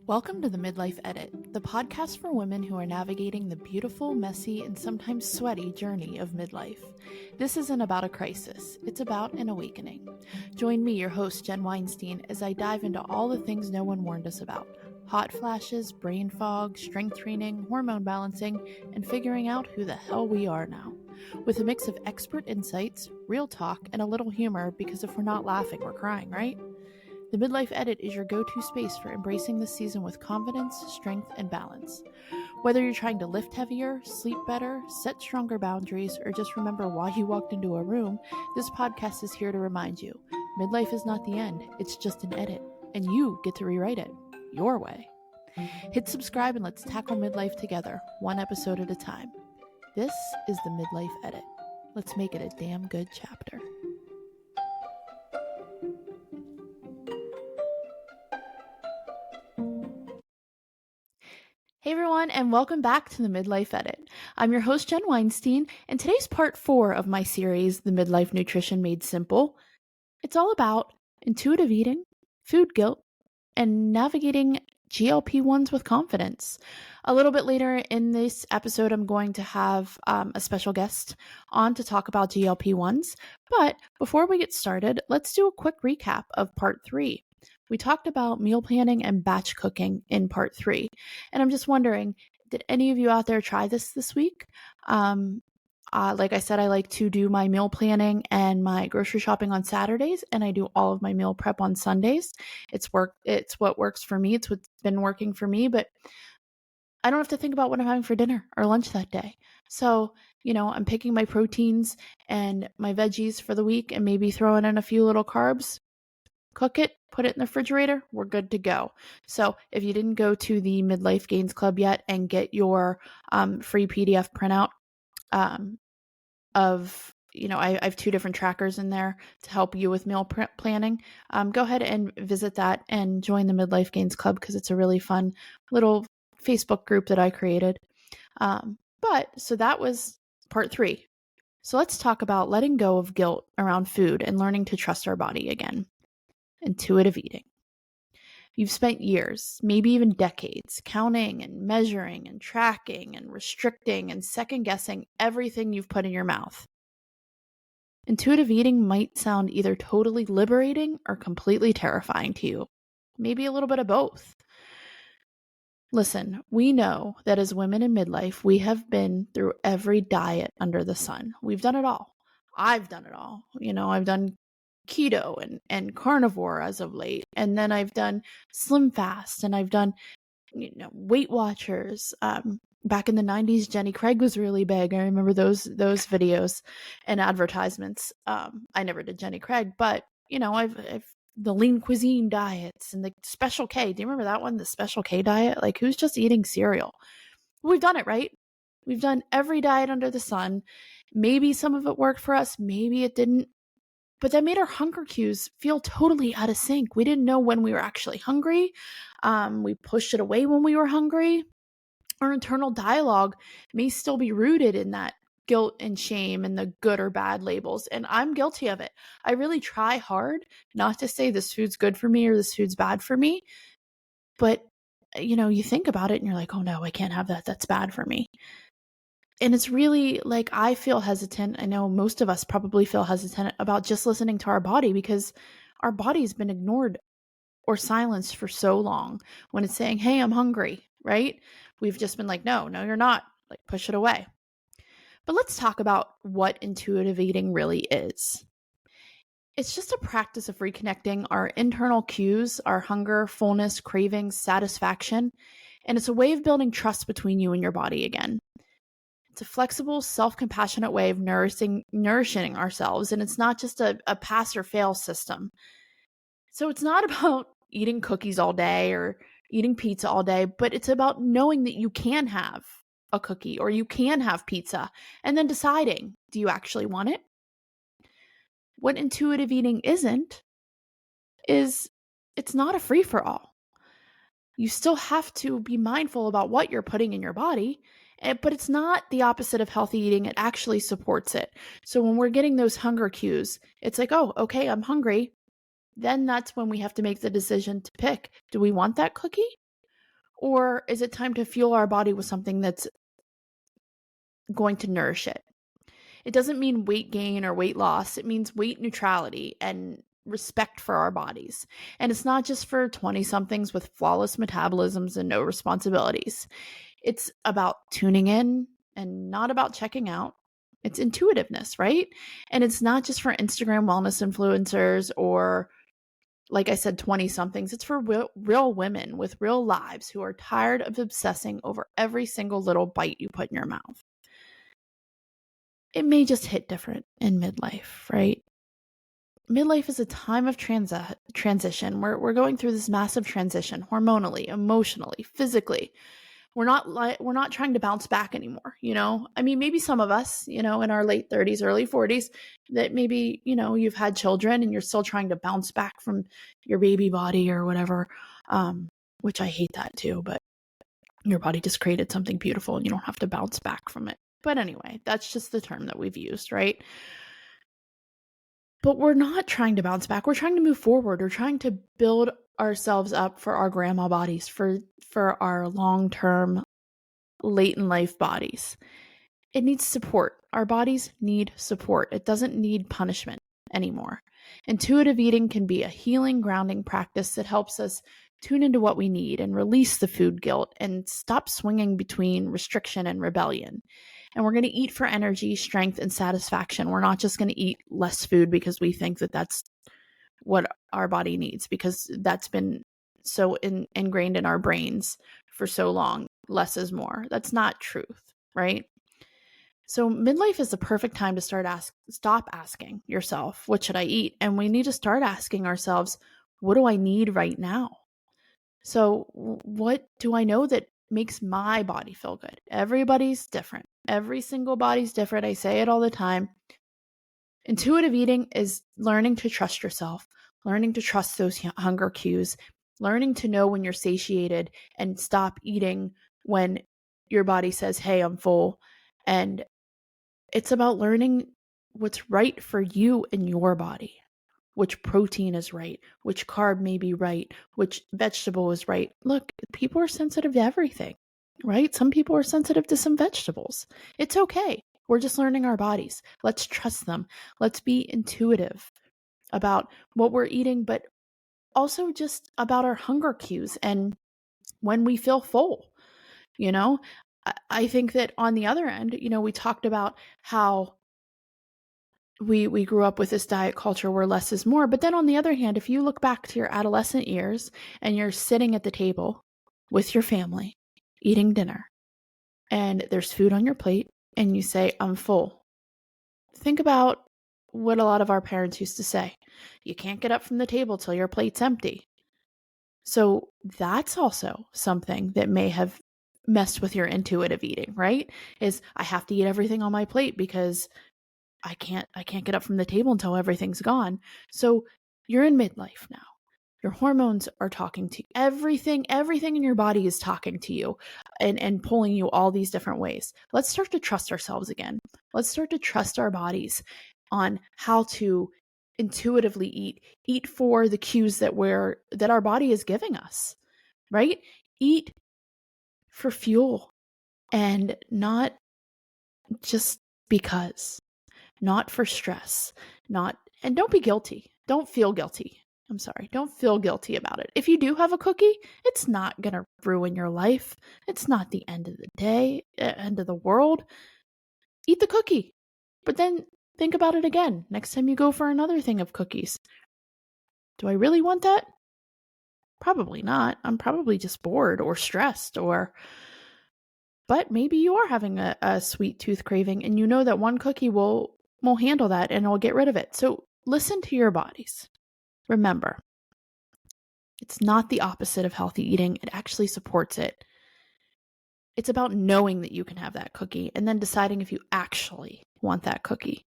Welcome to the Midlife Edit, the podcast for women who are navigating the beautiful, messy, and sometimes sweaty journey of midlife. This isn't about a crisis, it's about an awakening. Join me, your host, Jen Weinstein, as I dive into all the things no one warned us about: hot flashes, brain fog, strength training, hormone balancing, and figuring out who the hell we are now. With a mix of expert insights, real talk, and a little humor, because if we're not laughing, we're crying, right? The Midlife Edit is your go-to space for embracing this season with confidence, strength, and balance. Whether you're trying to lift heavier, sleep better, set stronger boundaries, or just remember why you walked into a room, this podcast is here to remind you, midlife is not the end, it's just an edit, and you get to rewrite it your way. Hit subscribe and let's tackle midlife together, one episode at a time. This is the Midlife Edit. Let's make it a damn good chapter. Hey everyone, and welcome back to the Midlife Edit. I'm your host, Jen Weinstein, and today's part 4 of my series, The Midlife Nutrition Made Simple. It's all about intuitive eating, food guilt, and navigating GLP-1s with confidence. A little bit later in this episode, I'm going to have a special guest on to talk about GLP-1s. But before we get started, let's do a quick recap of part 3. We talked about meal planning and batch cooking in part 3. And I'm just wondering, did any of you out there try this week? Like I said, I like to do my meal planning and my grocery shopping on Saturdays, and I do all of my meal prep on Sundays. It's what works for me. It's what's been working for me, but I don't have to think about what I'm having for dinner or lunch that day. So, I'm picking my proteins and my veggies for the week and maybe throwing in a few little carbs. Cook it, put it in the refrigerator, we're good to go. So if you didn't go to the Midlife Gains Club yet and get your free PDF printout I have 2 different trackers in there to help you with meal planning, go ahead and visit that and join the Midlife Gains Club because it's a really fun little Facebook group that I created. So that was part 3. So let's talk about letting go of guilt around food and learning to trust our body again. Intuitive eating. You've spent years, maybe even decades, counting and measuring and tracking and restricting and second-guessing everything you've put in your mouth. Intuitive eating might sound either totally liberating or completely terrifying to you. Maybe a little bit of both. Listen, we know that as women in midlife, we have been through every diet under the sun. We've done it all. I've done it all. I've done keto and carnivore as of late. And then I've done Slim Fast and I've done, Weight Watchers. Back in the 90s, Jenny Craig was really big. I remember those videos and advertisements. I never did Jenny Craig, but I've the lean cuisine diets and the Special K. Do you remember that one? The Special K diet? Like, who's just eating cereal? We've done it, right? We've done every diet under the sun. Maybe some of it worked for us. Maybe it didn't. But that made our hunger cues feel totally out of sync. We didn't know when we were actually hungry. We pushed it away when we were hungry. Our internal dialogue may still be rooted in that guilt and shame and the good or bad labels. And I'm guilty of it. I really try hard not to say this food's good for me or this food's bad for me. But, you think about it and you're like, oh no, I can't have that. That's bad for me. And it's really like I feel hesitant. I know most of us probably feel hesitant about just listening to our body because our body's been ignored or silenced for so long when it's saying, hey, I'm hungry, right? We've just been like, no, you're not. Like, push it away. But let's talk about what intuitive eating really is. It's just a practice of reconnecting our internal cues, our hunger, fullness, cravings, satisfaction. And it's a way of building trust between you and your body again. It's a flexible, self-compassionate way of nourishing ourselves, and it's not just a pass or fail system. So it's not about eating cookies all day or eating pizza all day, but it's about knowing that you can have a cookie or you can have pizza and then deciding, do you actually want it? What intuitive eating isn't is it's not a free-for-all. You still have to be mindful about what you're putting in your body, but it's not the opposite of healthy eating. It actually supports it. So when we're getting those hunger cues, it's like, oh, okay, I'm hungry. Then that's when we have to make the decision to pick. Do we want that cookie Or is it time to fuel our body with something that's going to nourish it? It doesn't mean weight gain or weight loss. It means weight neutrality and respect for our bodies. And it's not just for 20-somethings with flawless metabolisms and no responsibilities. It's about tuning in and not about checking out. It's intuitiveness, right? And it's not just for Instagram wellness influencers or, like I said, 20-somethings. It's for real women with real lives who are tired of obsessing over every single little bite you put in your mouth. It may just hit different in midlife, right? Midlife is a time of transition. We're going through this massive transition hormonally, emotionally, physically. We're not trying to bounce back anymore, you know? I mean, maybe some of us, you know, in our late 30s, early 40s, that maybe, you know, you've had children and you're still trying to bounce back from your baby body or whatever, which I hate that too, but your body just created something beautiful and you don't have to bounce back from it. But anyway, that's just the term that we've used, right? But we're not trying to bounce back. We're trying to move forward. We're trying to build ourselves up for our grandma bodies, for our long-term, late in life bodies. It needs support. Our bodies need support. It doesn't need punishment anymore. Intuitive eating can be a healing, grounding practice that helps us tune into what we need and release the food guilt and stop swinging between restriction and rebellion. And we're going to eat for energy, strength, and satisfaction. We're not just going to eat less food because we think that that's what our body needs, because that's been so ingrained in our brains for so long. Less is more. That's not truth, right? So midlife is the perfect time to stop asking yourself, what should I eat? And we need to start asking ourselves, what do I need right now? So what do I know that makes my body feel good? Everybody's different. Every single body's different. I say it all the time. Intuitive eating is learning to trust yourself, learning to trust those hunger cues, learning to know when you're satiated and stop eating when your body says, hey, I'm full. And it's about learning what's right for you and your body, which protein is right, which carb may be right, which vegetable is right. Look, people are sensitive to everything, right? Some people are sensitive to some vegetables. It's okay. We're just learning our bodies. Let's trust them. Let's be intuitive about what we're eating, but also just about our hunger cues and when we feel full. You know, I think that on the other end, you know, we talked about how we grew up with this diet culture where less is more. But then on the other hand, if you look back to your adolescent years and you're sitting at the table with your family, eating dinner, and there's food on your plate, and you say, I'm full. Think about what a lot of our parents used to say. You can't get up from the table till your plate's empty. So that's also something that may have messed with your intuitive eating, right? Is I have to eat everything on my plate because I can't get up from the table until everything's gone. So you're in midlife now. Your hormones are talking to you. Everything in your body is talking to you and pulling you all these different ways. Let's start to trust ourselves again. Let's start to trust our bodies on how to intuitively eat for the cues that our body is giving us, right? Eat for fuel and not just because, not for stress, and don't be guilty. Don't feel guilty. I'm sorry. Don't feel guilty about it. If you do have a cookie, it's not going to ruin your life. It's not the end of the day, end of the world. Eat the cookie. But then think about it again next time you go for another thing of cookies. Do I really want that? Probably not. I'm probably just bored or stressed but maybe you are having a sweet tooth craving and you know that one cookie will handle that and it'll get rid of it. So listen to your bodies. Remember, it's not the opposite of healthy eating. It actually supports it. It's about knowing that you can have that cookie and then deciding if you actually want that cookie.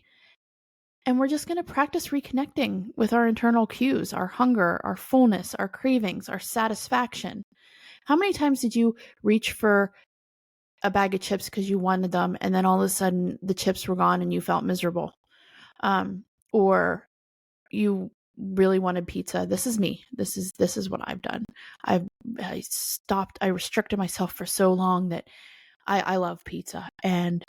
And we're just going to practice reconnecting with our internal cues, our hunger, our fullness, our cravings, our satisfaction. How many times did you reach for a bag of chips because you wanted them and then all of a sudden the chips were gone and you felt miserable? Or you really wanted pizza. This is me. This is what I've done. I restricted myself for so long that I love pizza. And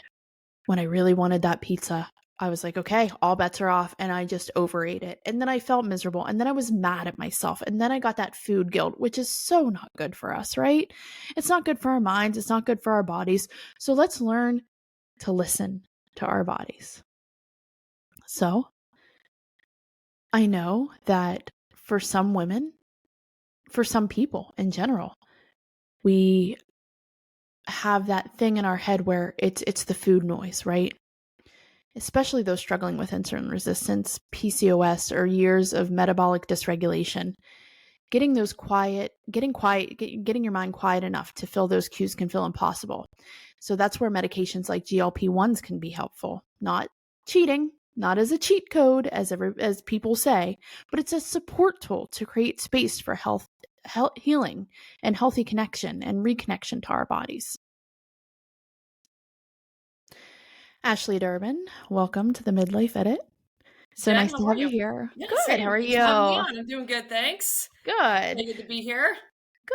when I really wanted that pizza, I was like, okay, all bets are off. And I just overate it. And then I felt miserable. And then I was mad at myself. And then I got that food guilt, which is so not good for us, right? It's not good for our minds. It's not good for our bodies. So let's learn to listen to our bodies. So I know that for some women, for some people in general, we have that thing in our head where it's the food noise, right? Especially those struggling with insulin resistance, PCOS, or years of metabolic dysregulation. Getting your mind quiet enough to feel those cues can feel impossible. So that's where medications like GLP-1s can be helpful. Not cheating, not as a cheat code, as people say, but it's a support tool to create space for health, healing, and healthy connection and reconnection to our bodies. Ashley Durbin, welcome to the Midlife Edit. So Jen, nice to have you here. Yeah, Good. same. How are Thanks you? for having me on. I'm doing good, thanks. Good. Good to be here.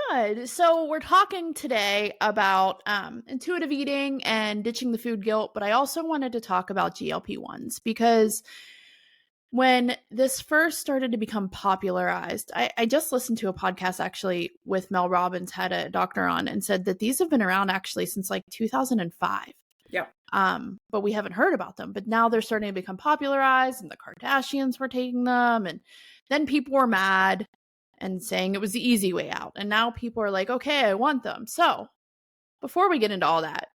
Good. So we're talking today about intuitive eating and ditching the food guilt, but I also wanted to talk about GLP-1s because when this first started to become popularized, I just listened to a podcast actually with Mel Robbins, had a doctor on, and said that these have been around actually since like 2005. Yeah. But we haven't heard about them. But now they're starting to become popularized, and the Kardashians were taking them, and then people were mad and saying it was the easy way out. And now people are like, okay, I want them. So before we get into all that,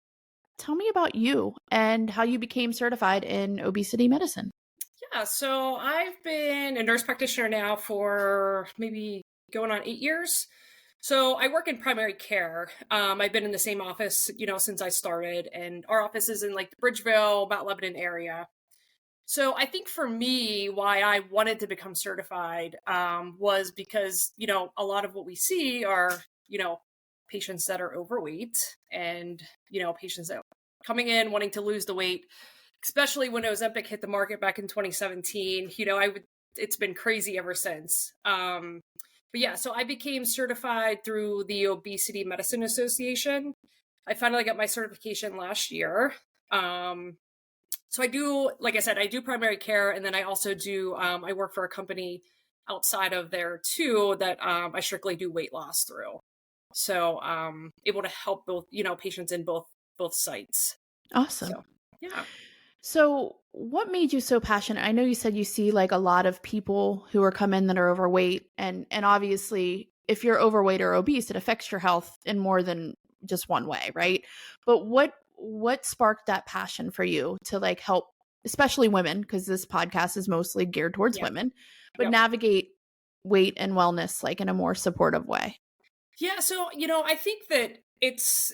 tell me about you and how you became certified in obesity medicine. Yeah, so I've been a nurse practitioner now for maybe going on 8 years. So I work in primary care. I've been in the same office, since I started, and our office is in like the Bridgeville, Mount Lebanon area. So I think for me, why I wanted to become certified was because, a lot of what we see are, patients that are overweight and, patients that are coming in wanting to lose the weight, especially when Ozempic hit the market back in 2017. It's been crazy ever since. But yeah, so I became certified through the Obesity Medicine Association. I finally got my certification last year. So I do, like I said, I do primary care, and then I also do, I work for a company outside of there too that I strictly do weight loss through. So able to help both, patients in both sites. Awesome. So, yeah. So what made you so passionate? I know you said you see like a lot of people who are come in that are overweight, and obviously if you're overweight or obese, it affects your health in more than just one way, right? But what sparked that passion for you to like help, especially women, because this podcast is mostly geared towards women, but navigate weight and wellness like in a more supportive way? Yeah, so I think that it's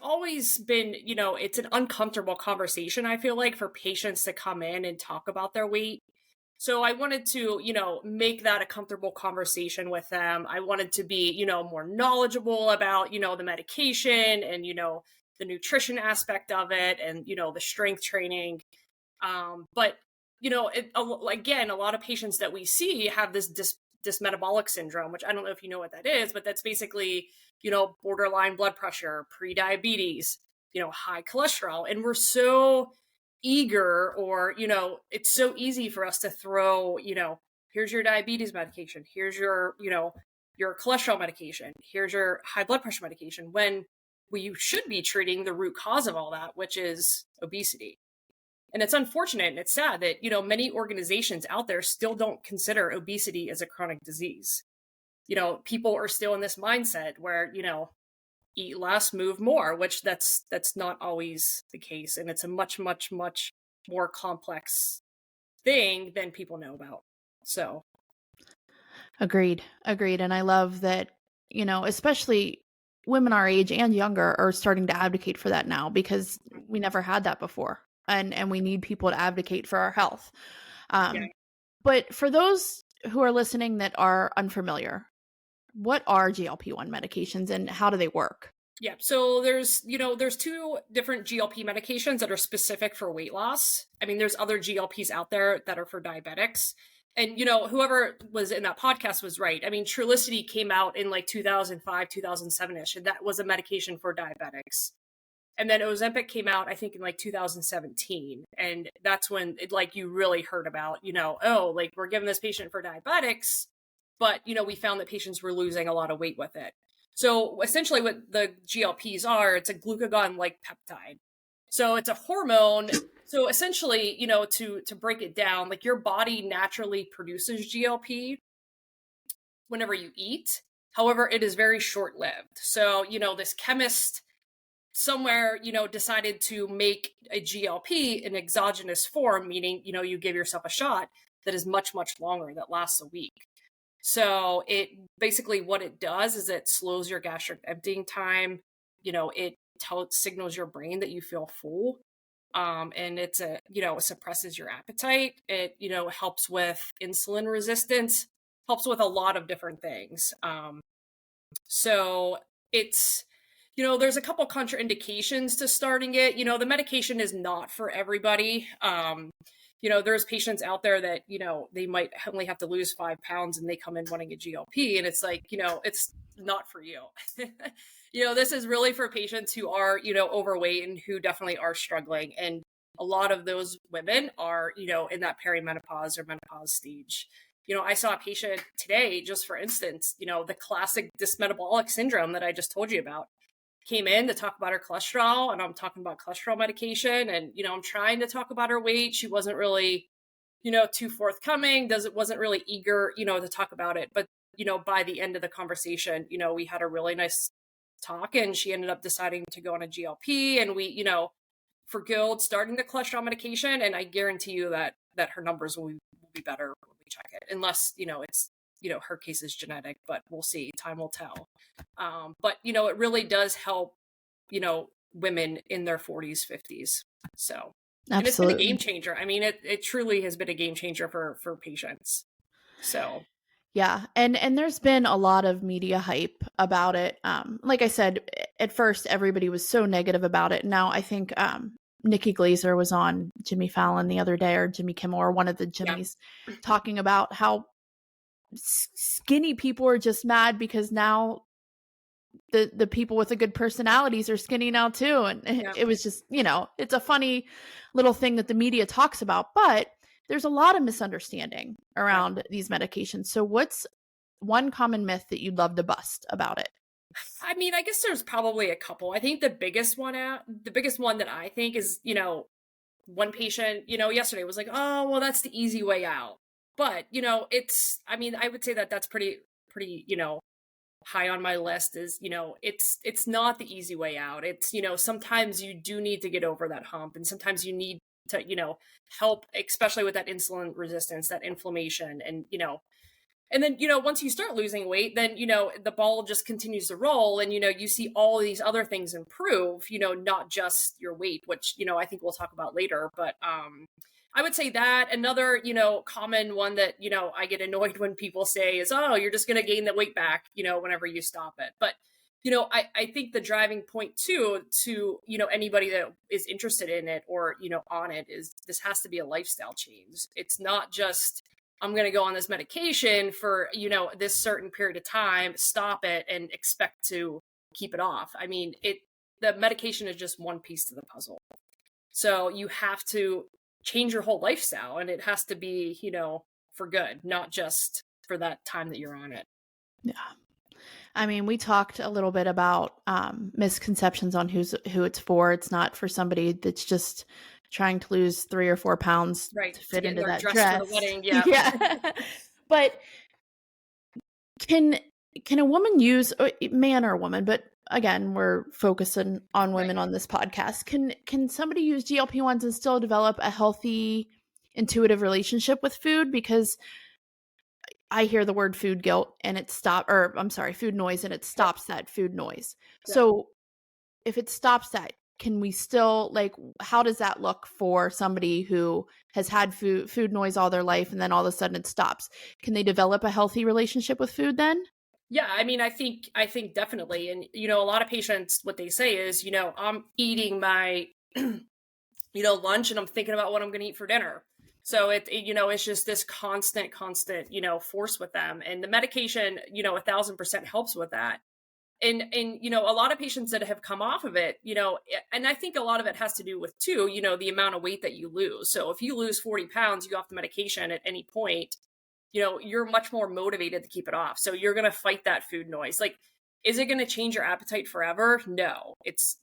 always been, it's an uncomfortable conversation, I feel like, for patients to come in and talk about their weight. So I wanted to, make that a comfortable conversation with them. I wanted to be, more knowledgeable about, the medication and, the nutrition aspect of it and, the strength training. But, again, a lot of patients that we see have this metabolic syndrome, which I don't know if you know what that is, but that's basically, borderline blood pressure, pre-diabetes, high cholesterol. And we're so eager, or, it's so easy for us to throw, here's your diabetes medication, here's your, your cholesterol medication, here's your high blood pressure medication, when we should be treating the root cause of all that, which is obesity. And it's unfortunate and it's sad that, many organizations out there still don't consider obesity as a chronic disease. People are still in this mindset where, eat less, move more, which that's not always the case. And it's a much, much, much more complex thing than people know about. So. Agreed. And I love that, especially women our age and younger are starting to advocate for that now, because we never had that before. And we need people to advocate for our health. But for those who are listening that are unfamiliar, what are GLP-1 medications and how do they work? Yeah, so there's 2 different GLP medications that are specific for weight loss. I mean, there's other GLPs out there that are for diabetics. And, whoever was in that podcast was right. I mean, Trulicity came out in like 2005, 2007-ish, and that was a medication for diabetics. And then Ozempic came out, I think, in like 2017. And that's when you really heard about, we're giving this patient for diabetics, but, we found that patients were losing a lot of weight with it. So essentially what the GLPs are, it's a glucagon-like peptide. So it's a hormone. So essentially, to break it down, like your body naturally produces GLP whenever you eat. However, it is very short-lived. So, this chemist somewhere, decided to make a GLP in exogenous form, meaning, you give yourself a shot that is much, much longer, that lasts a week. So it basically what it does is it slows your gastric emptying time. It signals your brain that you feel full. And it suppresses your appetite. It, helps with insulin resistance, helps with a lot of different things. So it's, there's a couple contraindications to starting it. The medication is not for everybody. There's patients out there that, they might only have to lose 5 pounds and they come in wanting a GLP, and it's like, it's not for you. This is really for patients who are, overweight and who definitely are struggling. And a lot of those women are, in that perimenopause or menopause stage. I saw a patient today, just for instance, the classic dysmetabolic syndrome that I just told you about, came in to talk about her cholesterol, and I'm talking about cholesterol medication, and, I'm trying to talk about her weight. She wasn't really, too forthcoming, wasn't really eager, to talk about it. But, by the end of the conversation, we had a really nice talk, and she ended up deciding to go on a GLP, and we, forgoed starting the cholesterol medication. And I guarantee you that her numbers will be better when we check it, unless, it's, her case is genetic, but we'll see. Time will tell. But, it really does help, women in their 40s, 50s. So, Absolutely. And it's been a game changer. I mean, it truly has been a game changer for patients. So. Yeah. And there's been a lot of media hype about it. Like I said, at first, everybody was so negative about it. Now, I think Nikki Glaser was on Jimmy Fallon the other day, or Jimmy Kimmel, or one of the Jimmys, talking about how skinny people are just mad because now the people with the good personalities are skinny now too. And it was just, it's a funny little thing that the media talks about, but there's a lot of misunderstanding around these medications. So what's one common myth that you'd love to bust about it? I mean, I guess there's probably a couple. I think the biggest one that I think is, one patient, yesterday was like, oh, well, that's the easy way out. But, I would say that that's pretty, high on my list is, it's not the easy way out. It's, sometimes you do need to get over that hump, and sometimes you need to, help, especially with that insulin resistance, that inflammation. And, and then, once you start losing weight, then, the ball just continues to roll, and, you see all these other things improve, not just your weight, which, I think we'll talk about later. But, I would say that another, common one that, I get annoyed when people say is, oh, you're just going to gain the weight back, whenever you stop it. But, I think the driving point too, to, anybody that is interested in it or, on it, is this has to be a lifestyle change. It's not just, I'm going to go on this medication for, this certain period of time, stop it, and expect to keep it off. I mean, the medication is just one piece to the puzzle. So you have to change your whole lifestyle, and it has to be, for good, not just for that time that you're on it. Yeah. I mean, we talked a little bit about misconceptions on who it's for. It's not for somebody that's just trying to lose 3 or 4 pounds to fit into that dress for the wedding. Yeah. Yeah. But can a woman use, man or woman, but again, we're focusing on women on this podcast. Can somebody use GLP-1s and still develop a healthy, intuitive relationship with food? Because I hear the word food guilt and food noise, and it stops that food noise. Yeah. So if it stops that, can we still, how does that look for somebody who has had food noise all their life, and then all of a sudden it stops? Can they develop a healthy relationship with food then? Yeah, I mean, I think definitely. And, a lot of patients, what they say is, I'm eating my, lunch, and I'm thinking about what I'm going to eat for dinner. So it's just this constant, force with them. And the medication, 1,000% helps with that. And, a lot of patients that have come off of it, and I think a lot of it has to do with too, the amount of weight that you lose. So if you lose 40 pounds, you go off the medication at any point, you're much more motivated to keep it off. So you're going to fight that food noise. Like, is it going to change your appetite forever? No. It's,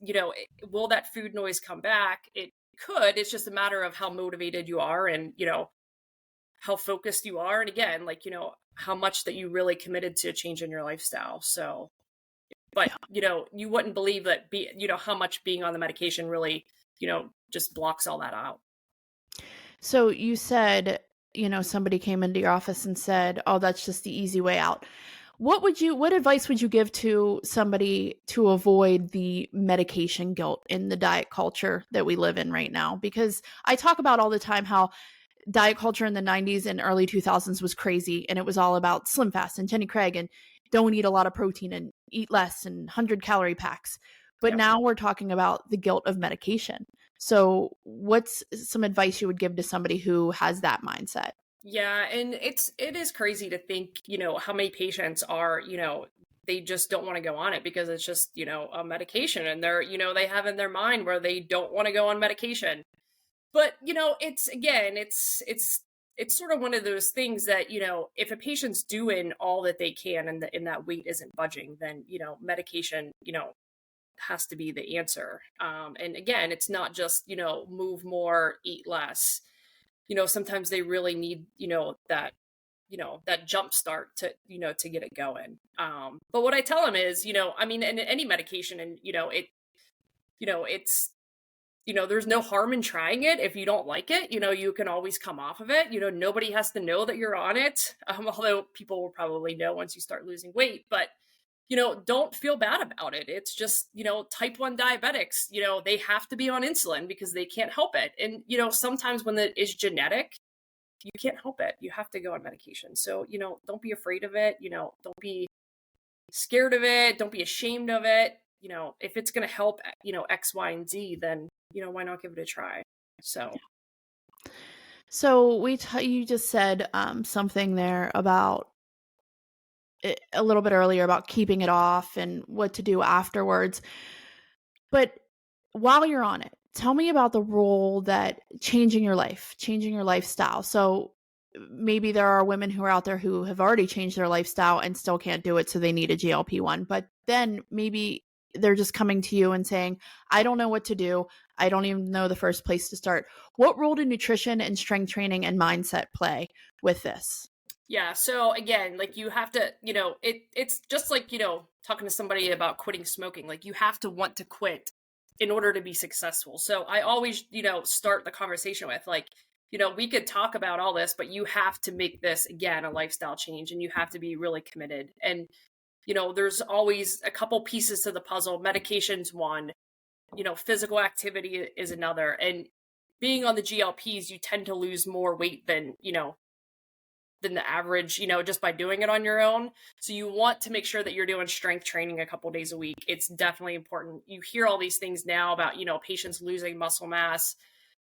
will that food noise come back? It could. It's just a matter of how motivated you are and, how focused you are. And again, like, how much that you really committed to changing your lifestyle. So, but, you wouldn't believe that, how much being on the medication really, just blocks all that out. So you said, somebody came into your office and said, oh, that's just the easy way out. What advice would you give to somebody to avoid the medication guilt in the diet culture that we live in right now? Because I talk about all the time how diet culture in the 90s and early 2000s was crazy, and it was all about Slim Fast and Jenny Craig and don't eat a lot of protein and eat less and 100-calorie packs. But now we're talking about the guilt of medication. So what's some advice you would give to somebody who has that mindset? Yeah. And it is crazy to think, how many patients are, they just don't want to go on it because it's just, a medication, and they're, they have in their mind where they don't want to go on medication. But, it's sort of one of those things that, if a patient's doing all that they can and that weight isn't budging, then, medication, has to be the answer. And again, it's not just, move more, eat less. Sometimes they really need, that, that jump start to, to get it going. But what I tell them is, in any medication, and, it's, there's no harm in trying it. If you don't like it, you can always come off of it. Nobody has to know that you're on it. Although people will probably know once you start losing weight, but, don't feel bad about it. It's just, type 1 diabetics, they have to be on insulin because they can't help it. And, sometimes when it is genetic, you can't help it. You have to go on medication. So, don't be afraid of it. Don't be scared of it. Don't be ashamed of it. If it's going to help, X, Y, and Z, then, why not give it a try? So you just said something there about a little bit earlier about keeping it off and what to do afterwards. But while you're on it, tell me about the role that changing your lifestyle. So maybe there are women who are out there who have already changed their lifestyle and still can't do it, so they need a GLP-1. But then maybe they're just coming to you and saying, I don't know what to do. I don't even know the first place to start. What role do nutrition and strength training and mindset play with this? Yeah. So again, like you have to, it's just like, talking to somebody about quitting smoking. Like you have to want to quit in order to be successful. So I always, start the conversation with like, we could talk about all this, but you have to make this, again, a lifestyle change, and you have to be really committed. And, there's always a couple pieces to the puzzle. Medication's one, physical activity is another. And being on the GLPs, you tend to lose more weight than the average, just by doing it on your own. So you want to make sure that you're doing strength training a couple days a week. It's definitely important. You hear all these things now about, patients losing muscle mass,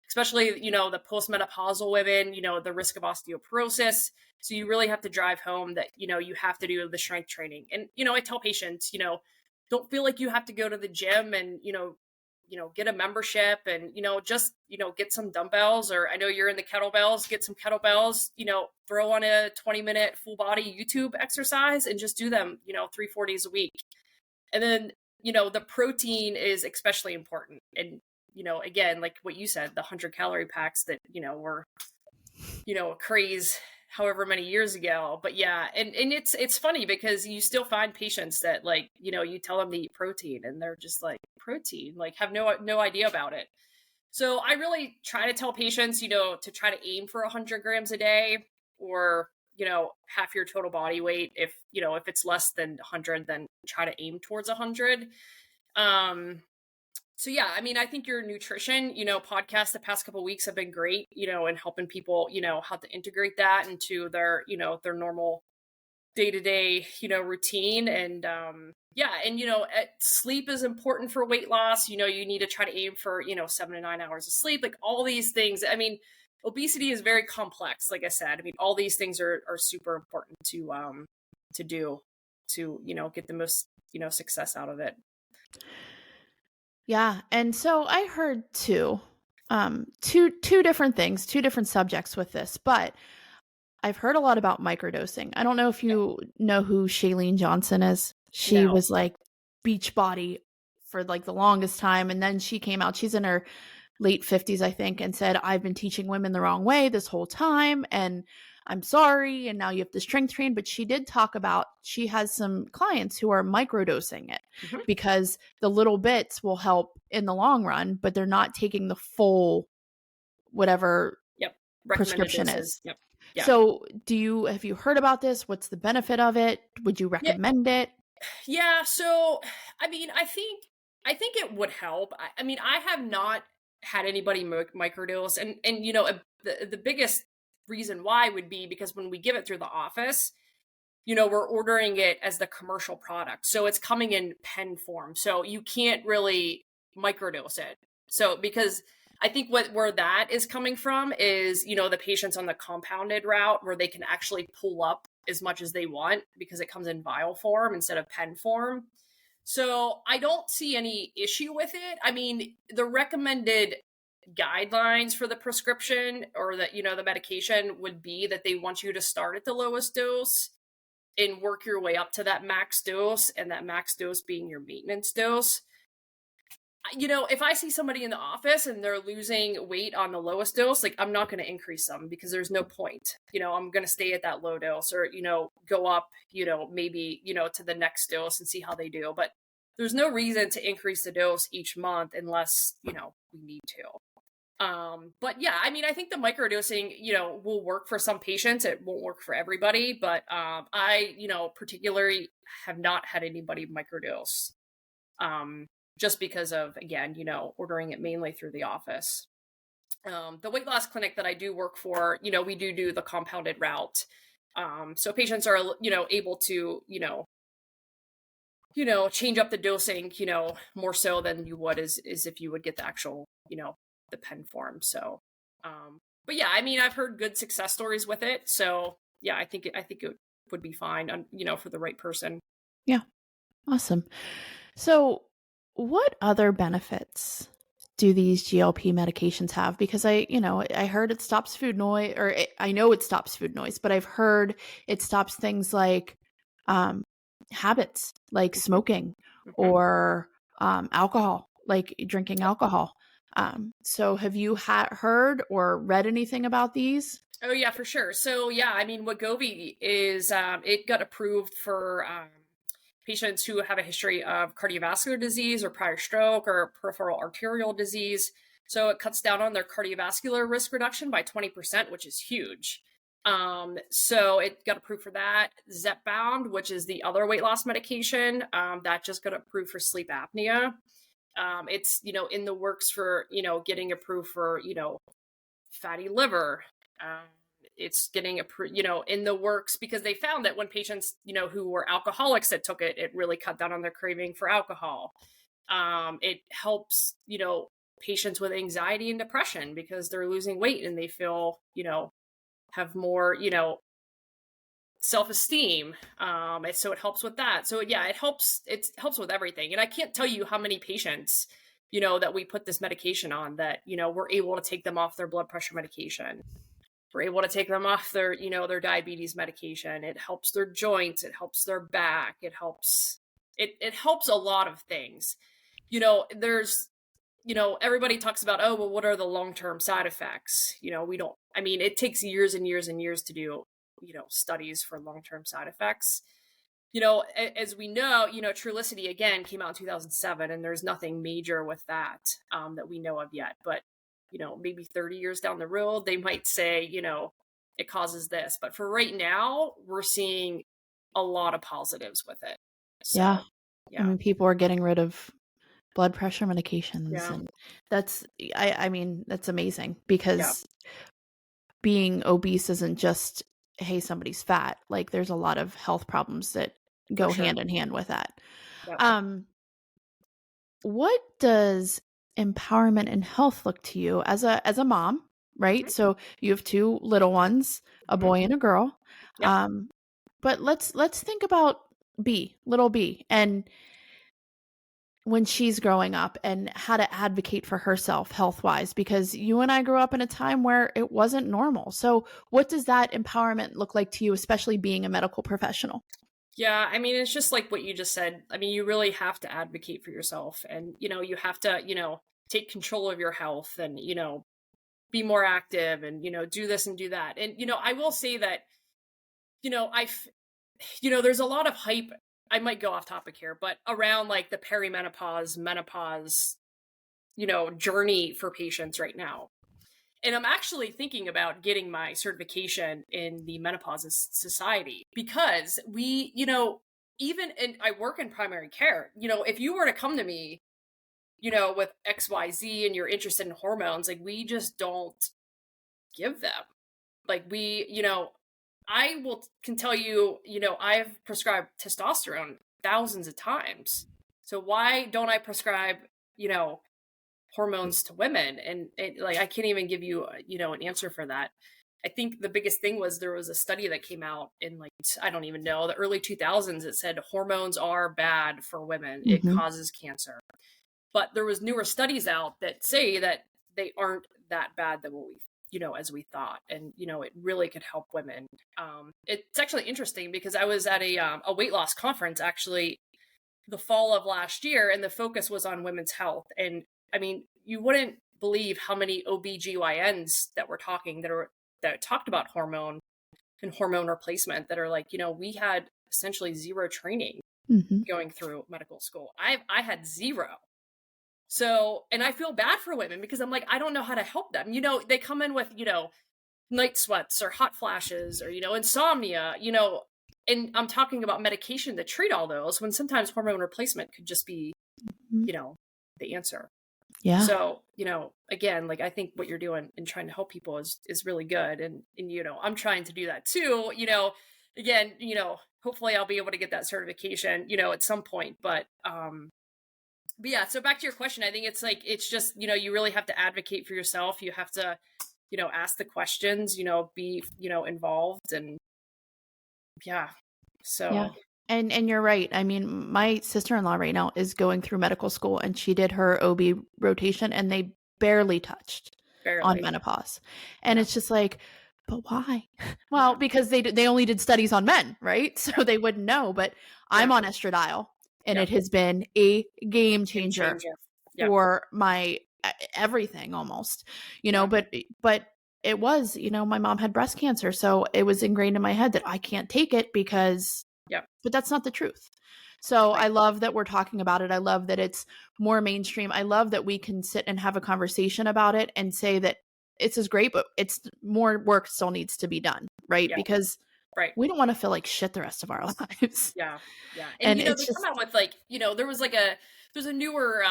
especially, the postmenopausal women, the risk of osteoporosis. So you really have to drive home that, you have to do the strength training. And, I tell patients, don't feel like you have to go to the gym and, get a membership and, just, get some dumbbells, or I know you're in the kettlebells, get some kettlebells, throw on a 20-minute full body YouTube exercise and just do them, 3-4 days a week. And then, the protein is especially important. And, again, like what you said, the 100-calorie packs that, were, a craze however many years ago. But yeah, and it's funny because you still find patients that like, you tell them to eat protein and they're just like, protein, like have no idea about it. So I really try to tell patients, to try to aim for 100 grams a day, or, half your total body weight. If it's less than 100, then try to aim towards 100. So yeah, I think your nutrition, podcast the past couple of weeks have been great, in helping people, how to integrate that into their, their normal day-to-day, routine. And, yeah. And, sleep is important for weight loss. You need to try to aim for, 7 to 9 hours of sleep, like all these things. obesity is very complex. Like I said, I mean, all these things are super important to do to, get the most, success out of it. Yeah. And so I heard two different things, two different subjects with this, but I've heard a lot about microdosing. I don't know if you know who Shailene Johnson is. She No. was like Beachbody for like the longest time. And then she came out, she's in her late 50s, I think, and said, I've been teaching women the wrong way this whole time. And I'm sorry. And now you have to strength train. But she did talk about she has some clients who are microdosing it Mhm. because the little bits will help in the long run, but they're not taking the full whatever Yep. Recommended prescription doses. is. Yep. Yeah. So have you heard about this? What's the benefit of it? Would you Yeah. recommend it? Yeah. So, I mean, I think it would help. I mean, I have not had anybody microdose, and the biggest reason why would be because when we give it through the office, we're ordering it as the commercial product, so it's coming in pen form, so you can't really microdose it. So because I think where that is coming from is, the patients on the compounded route where they can actually pull up as much as they want because it comes in vial form instead of pen form. So I don't see any issue with it. I mean, the recommended guidelines for the prescription or the medication would be that they want you to start at the lowest dose and work your way up to that max dose, and that max dose being your maintenance dose. If I see somebody in the office and they're losing weight on the lowest dose, like, I'm not going to increase them because there's no point. I'm going to stay at that low dose or, go up, maybe, to the next dose and see how they do. But there's no reason to increase the dose each month unless, we need to. But yeah, I mean, I think the microdosing, will work for some patients. It won't work for everybody, but I, particularly have not had anybody microdose. Just because of, again, ordering it mainly through the office. The weight loss clinic that I do work for, we do the compounded route. So patients are, able to, change up the dosing, more so than you would is if you would get the actual, the pen form. So, but yeah, I mean, I've heard good success stories with it. So yeah, I think it would be fine, for the right person. Yeah. Awesome. So what other benefits do these GLP medications have? Because I heard it stops food noise, I know it stops food noise, but I've heard it stops things like habits, like smoking Mhm. or alcohol, like drinking alcohol. So have you heard or read anything about these? Oh yeah, for sure. So yeah, I mean, Wegovy is it got approved for patients who have a history of cardiovascular disease or prior stroke or peripheral arterial disease. So it cuts down on their cardiovascular risk reduction by 20%, which is huge. So it got approved for that. Zepbound, which is the other weight loss medication, that just got approved for sleep apnea. It's, in the works for, getting approved for, fatty liver. It's getting in the works because they found that when patients, who were alcoholics that took it, it really cut down on their craving for alcohol. It helps, patients with anxiety and depression because they're losing weight and they feel, have more, self-esteem. And so it helps with that. So yeah, it helps with everything. And I can't tell you how many patients, that we put this medication on that, we're able to take them off their blood pressure medication. We're able to take them off their, their diabetes medication. It helps their joints. It helps their back. It helps a lot of things. There's, everybody talks about, oh, well, what are the long-term side effects? It takes years and years and years to do, studies for long-term side effects. As we know, Trulicity again came out in 2007 and there's nothing major with that, that we know of yet, but maybe 30 years down the road, they might say, it causes this. But for right now, we're seeing a lot of positives with it. So, Yeah. yeah. I mean, people are getting rid of blood pressure medications, Yeah. and that's that's amazing Yeah. because being obese isn't just, hey, somebody's fat. Like, there's a lot of health problems that go sure. hand in hand with that. Yep. What does empowerment and health look to you as a mom, right? So you have two little ones, a boy and a girl. Yep. But let's think about little B, and when she's growing up and how to advocate for herself health-wise, because you and I grew up in a time where it wasn't normal. So what does that empowerment look like to you, especially being a medical professional? Yeah, I mean, it's just like what you just said. I mean, you really have to advocate for yourself, and, you have to, take control of your health and, be more active and, do this and do that. And, I will say that, I've, there's a lot of hype. I might go off topic here, but around like the perimenopause, menopause, journey for patients right now. And I'm actually thinking about getting my certification in the Menopause Society because we, even and I work in primary care, if you were to come to me, with XYZ and you're interested in hormones, like we just don't give them. Like can tell you, I've prescribed testosterone thousands of times. So why don't I prescribe, hormones to women? And like, I can't even give you, an answer for that. I think the biggest thing was there was a study that came out in like, I don't even know, the early 2000s. It said hormones are bad for women. It causes cancer. But there was newer studies out that say that they aren't that bad than what we, as we thought. And, it really could help women. It's actually interesting because I was at a weight loss conference actually the fall of last year, and the focus was on women's health. And I mean, you wouldn't believe how many OBGYNs that were talking that talked about hormone and hormone replacement that are like, we had essentially zero training going through medical school. I had zero. So, and I feel bad for women because I'm like, I don't know how to help them. They come in with, night sweats or hot flashes or, insomnia, and I'm talking about medication to treat all those when sometimes hormone replacement could just be, the answer. Yeah. So, again, like I think what you're doing and trying to help people is really good. And, I'm trying to do that too, again, hopefully I'll be able to get that certification, at some point, but yeah, so back to your question, I think it's like, it's just, you really have to advocate for yourself. You have to, ask the questions, be, involved and yeah. So. Yeah. And you're right. I mean, my sister-in-law right now is going through medical school and she did her OB rotation and they barely touched on menopause. And it's just like, but why? Well, because they only did studies on men, right? So they wouldn't know, but I'm on estradiol and it has been a game changer for my everything almost, but it was, my mom had breast cancer. So it was ingrained in my head that I can't take it because, but that's not the truth. So I love that we're talking about it. I love that it's more mainstream. I love that we can sit and have a conversation about it and say that it's as great, but it's more work still needs to be done. Right. Yeah. Because we don't want to feel like shit the rest of our lives. Yeah. Yeah. And they come out with like, there's a newer,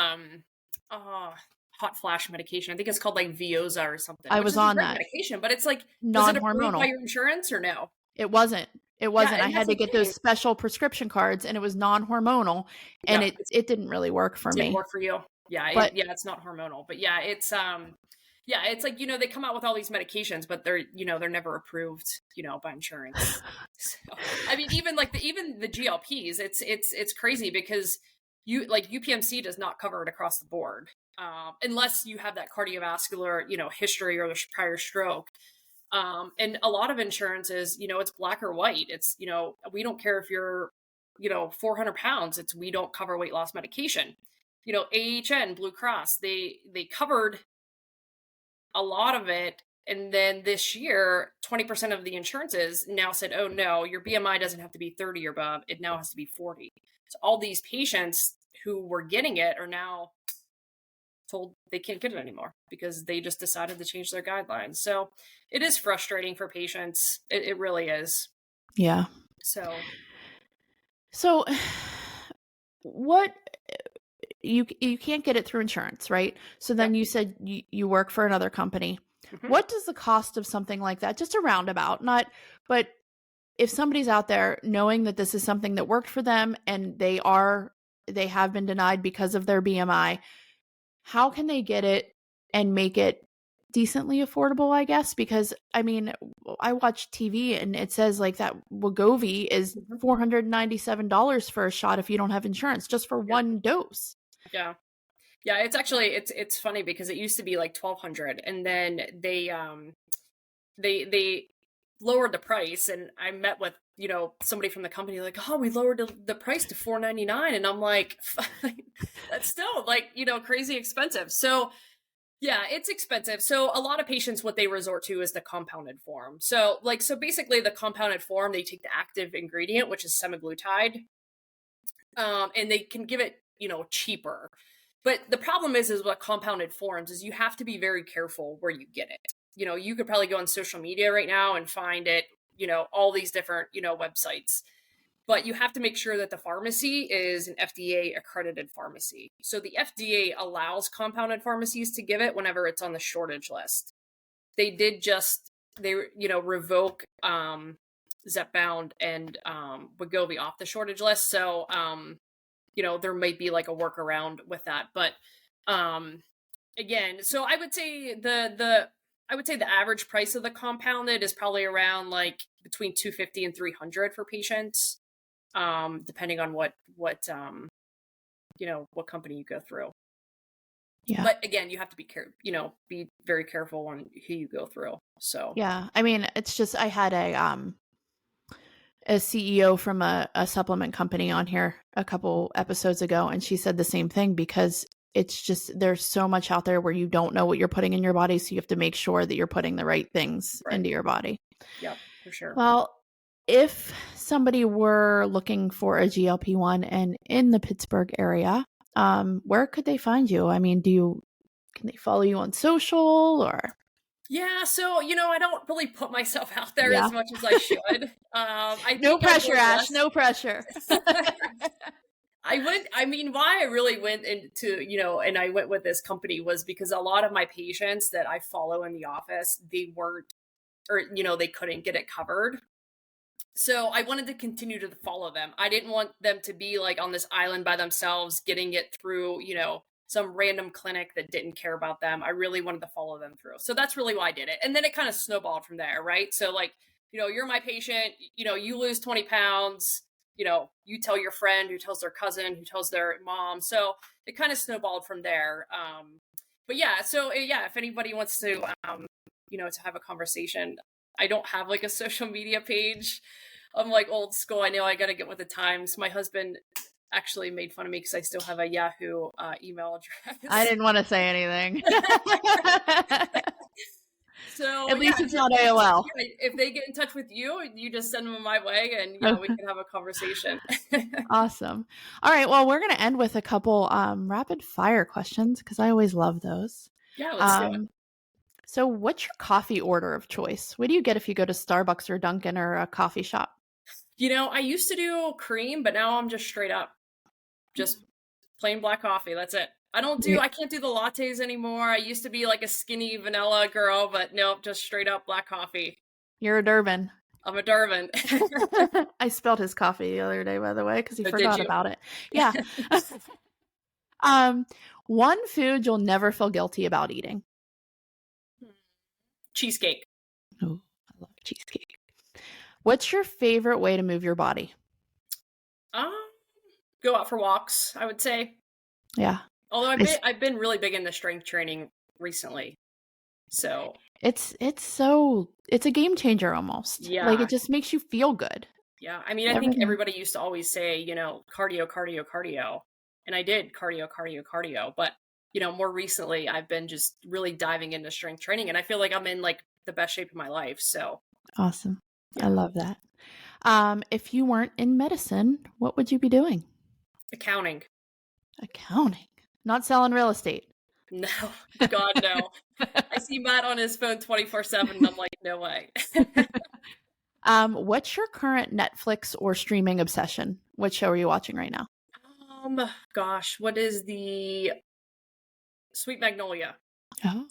hot flash medication. I think it's called like Veoza or something. I was on that medication, but it's like non-hormonal by your insurance or no? It wasn't. I had to get those special prescription cards, and it was non-hormonal, and it didn't really work for me. Didn't work for you. Yeah, but, it's not hormonal, but yeah, it's it's like they come out with all these medications, but they're they're never approved by insurance. So, I mean, even the GLPs, it's crazy because UPMC does not cover it across the board. Unless you have that cardiovascular, history or the prior stroke. And a lot of insurances, it's black or white. It's, we don't care if you're, 400 pounds. We don't cover weight loss medication. AHN, Blue Cross, they covered a lot of it. And then this year, 20% of the insurances now said, oh no, your BMI doesn't have to be 30 or above. It now has to be 40. So all these patients who were getting it are now told they can't get it anymore because they just decided to change their guidelines. So it is frustrating for patients. It really is. Yeah. So what you can't get it through insurance, right? So then you said you work for another company. What does the cost of something like that, just a roundabout, but if somebody's out there knowing that this is something that worked for them and they have been denied because of their BMI, how can they get it and make it decently affordable, I guess, because I mean, I watch TV and it says like that Wegovy is $497 for a shot if you don't have insurance, just for one dose. Yeah. Yeah, it's actually it's funny because it used to be like 1,200, and then they lowered the price, and I met with, you know, somebody from the company like, oh, we lowered the price to $499, and I'm like, that's still like, you know, crazy expensive. So yeah, it's expensive. So a lot of patients, what they resort to is the compounded form. So basically the compounded form, they take the active ingredient, which is semaglutide, and they can give it, you know, cheaper. But the problem is with compounded forms is you have to be very careful where you get it. You know, you could probably go on social media right now and find it, you know, all these different, you know, websites. But you have to make sure that the pharmacy is an FDA accredited pharmacy. So the FDA allows compounded pharmacies to give it whenever it's on the shortage list. They did revoke Zepbound and Wegovy off the shortage list. So, you know, there might be like a workaround with that. But again, so I would say the average price of the compounded is probably around like between $250 and $300 for patients, depending on what you know, what company you go through. Yeah. But again, you have to be be very careful on who you go through. So yeah, I mean, it's just I had a CEO from a supplement company on here a couple episodes ago, and she said the same thing, because it's just, there's so much out there where you don't know what you're putting in your body. So you have to make sure that you're putting the right things into your body. Yeah, for sure. Well, if somebody were looking for a GLP-1 and in the Pittsburgh area, where could they find you? I mean, can they follow you on social or? Yeah, so, you know, I don't really put myself out there as much as I should. No pressure, Ash, no pressure. Why I really went into, you know, and I went with this company was because a lot of my patients that I follow in the office, they weren't, or, you know, they couldn't get it covered. So I wanted to continue to follow them. I didn't want them to be like on this island by themselves, getting it through, you know, some random clinic that didn't care about them. I really wanted to follow them through. So that's really why I did it. And then it kind of snowballed from there, right? So like, you know, you're my patient, you know, you lose 20 pounds, you know, you tell your friend who tells their cousin, who tells their mom. So it kind of snowballed from there. But yeah, so yeah, if anybody wants to, you know, to have a conversation, I don't have like a social media page. I'm like old school. I know I got to get with the times. My husband actually made fun of me because I still have a Yahoo email address. I didn't want to say anything. So at least it's not AOL. If they get in touch with you, you just send them my way, and yeah, we can have a conversation. Awesome. All right. Well, we're going to end with a couple rapid fire questions because I always love those. Yeah, let's do it. So what's your coffee order of choice? What do you get if you go to Starbucks or Dunkin' or a coffee shop? You know, I used to do cream, but now I'm just straight up. Just plain black coffee. That's it. I can't do the lattes anymore. I used to be like a skinny vanilla girl, but nope, just straight up black coffee. You're a Durbin. I'm a Durbin. I spilled his coffee the other day, by the way, because he forgot about it. Yeah. One food you'll never feel guilty about eating. Cheesecake. Oh, I love cheesecake. What's your favorite way to move your body? Go out for walks, I would say. Yeah. Although I've been really big into strength training recently. So it's a game changer almost. Yeah. Like it just makes you feel good. Yeah. I mean, I think everybody used to always say, you know, cardio, cardio, cardio. And I did cardio, cardio, cardio. But, you know, more recently I've been just really diving into strength training, and I feel like I'm in like the best shape of my life. So awesome. Yeah. I love that. If you weren't in medicine, what would you be doing? Accounting. Not selling real estate. No, God, no. I see Matt on his phone 24/7 and I'm like, no way. What's your current Netflix or streaming obsession? What show are you watching right now? Gosh, what is the Sweet Magnolia? Oh.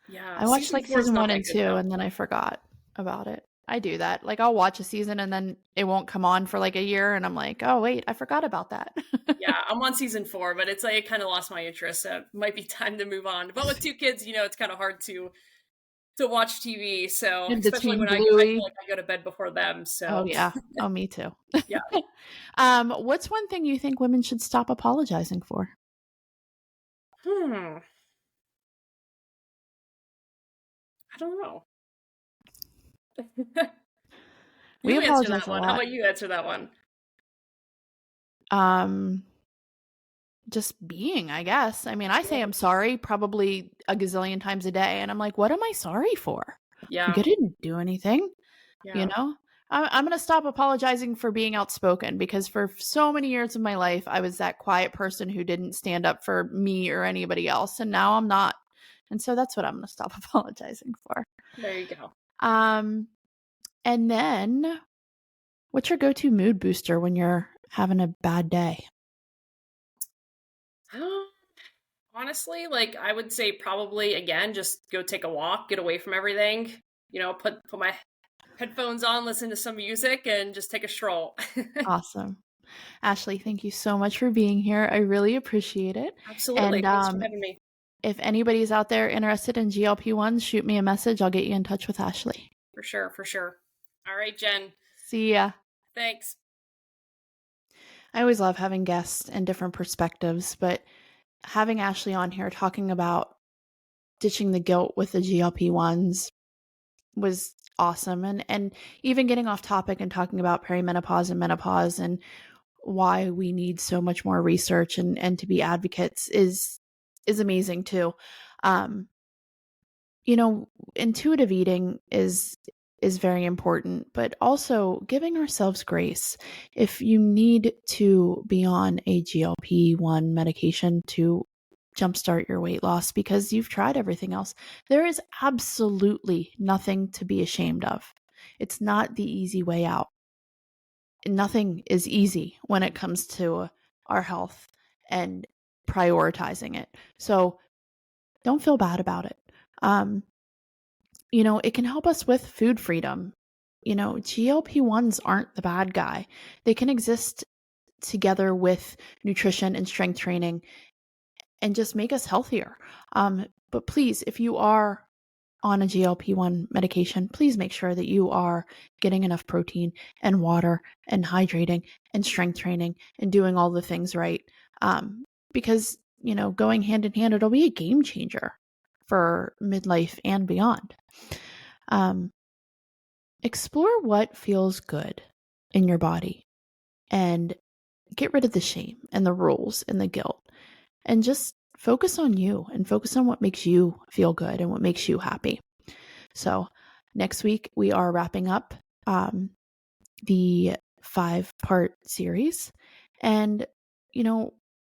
Yeah. I watched like season 1 and 2 and then I forgot about it. I do that. Like I'll watch a season and then it won't come on for like a year and I'm like, oh wait, I forgot about that. Yeah, I'm on season 4, but it's like I kind of lost my interest. So it might be time to move on. But with 2 kids, it's kind of hard to watch TV. So In especially between when I feel Bluey. like I go to bed before them. Oh So yeah. Oh, me too. yeah. What's one thing you think women should stop apologizing for? I don't know. We You answer apologize that a one. How lot. about you answer that one? Just being, I guess. I mean, I say I'm sorry probably a gazillion times a day, and I'm like, what am I sorry for? Yeah. Like, I didn't do anything, Yeah. I'm going to stop apologizing for being outspoken because for so many years of my life, I was that quiet person who didn't stand up for me or anybody else, and now I'm not. And so that's what I'm going to stop apologizing for. There you go. And then what's your go-to mood booster when you're having a bad day? Honestly, like I would say probably again, just go take a walk, get away from everything. Put my headphones on, listen to some music, and just take a stroll. Awesome. Ashley, thank you so much for being here. I really appreciate it. Absolutely. And Thanks for having me. if anybody's out there interested in GLP-1s, shoot me a message. I'll get you in touch with Ashley. For sure. For sure. All right, Jen. See ya. Thanks. I always love having guests and different perspectives, but having Ashley on here talking about ditching the guilt with the GLP-1s was awesome. And even getting off topic and talking about perimenopause and menopause and why we need so much more research and to be advocates is amazing too. Intuitive eating is very important, but also giving ourselves grace. If you need to be on a GLP-1 medication to jumpstart your weight loss because you've tried everything else, there is absolutely nothing to be ashamed of. It's not the easy way out. Nothing is easy when it comes to our health and prioritizing it. So don't feel bad about it. It can help us with food freedom. GLP-1s aren't the bad guy. They can exist together with nutrition and strength training and just make us healthier. But please, if you are on a GLP-1 medication, please make sure that you are getting enough protein and water and hydrating and strength training and doing all the things right. Because, going hand in hand, it'll be a game changer for midlife and beyond. Explore what feels good in your body and get rid of the shame and the rules and the guilt and just focus on you and focus on what makes you feel good and what makes you happy. So next week we are wrapping up the 5-part series. And,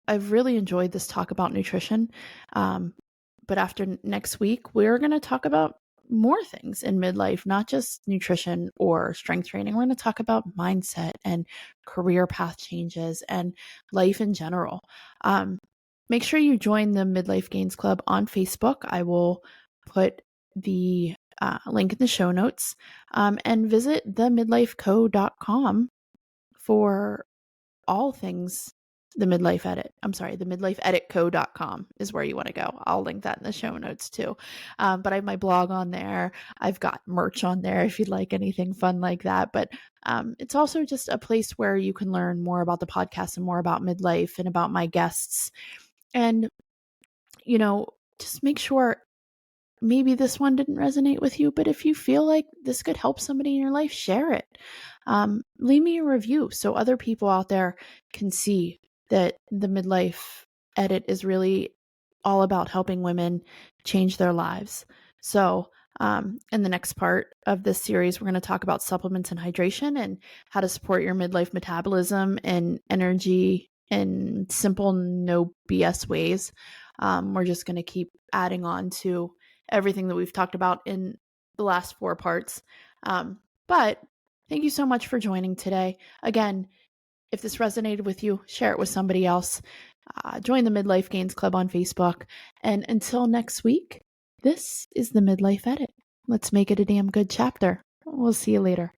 I've really enjoyed this talk about nutrition. But after next week, we're going to talk about more things in midlife, not just nutrition or strength training. We're going to talk about mindset and career path changes and life in general. Make sure you join the Midlife Gains Club on Facebook. I will put the link in the show notes, and visit themidlifeco.com for all things the Midlife Edit. I'm sorry, the midlifeeditco.com is where you want to go. I'll link that in the show notes too. But I have my blog on there. I've got merch on there if you'd like anything fun like that. But it's also just a place where you can learn more about the podcast and more about midlife and about my guests. And, just make sure maybe this one didn't resonate with you, but if you feel like this could help somebody in your life, share it. Leave me a review so other people out there can see that the Midlife Edit is really all about helping women change their lives. So in the next part of this series, we're going to talk about supplements and hydration and how to support your midlife metabolism and energy in simple, no BS ways. We're just going to keep adding on to everything that we've talked about in the last 4 parts. But thank you so much for joining today. Again, if this resonated with you, share it with somebody else. Join the Midlife Gains Club on Facebook. And until next week, this is the Midlife Edit. Let's make it a damn good chapter. We'll see you later.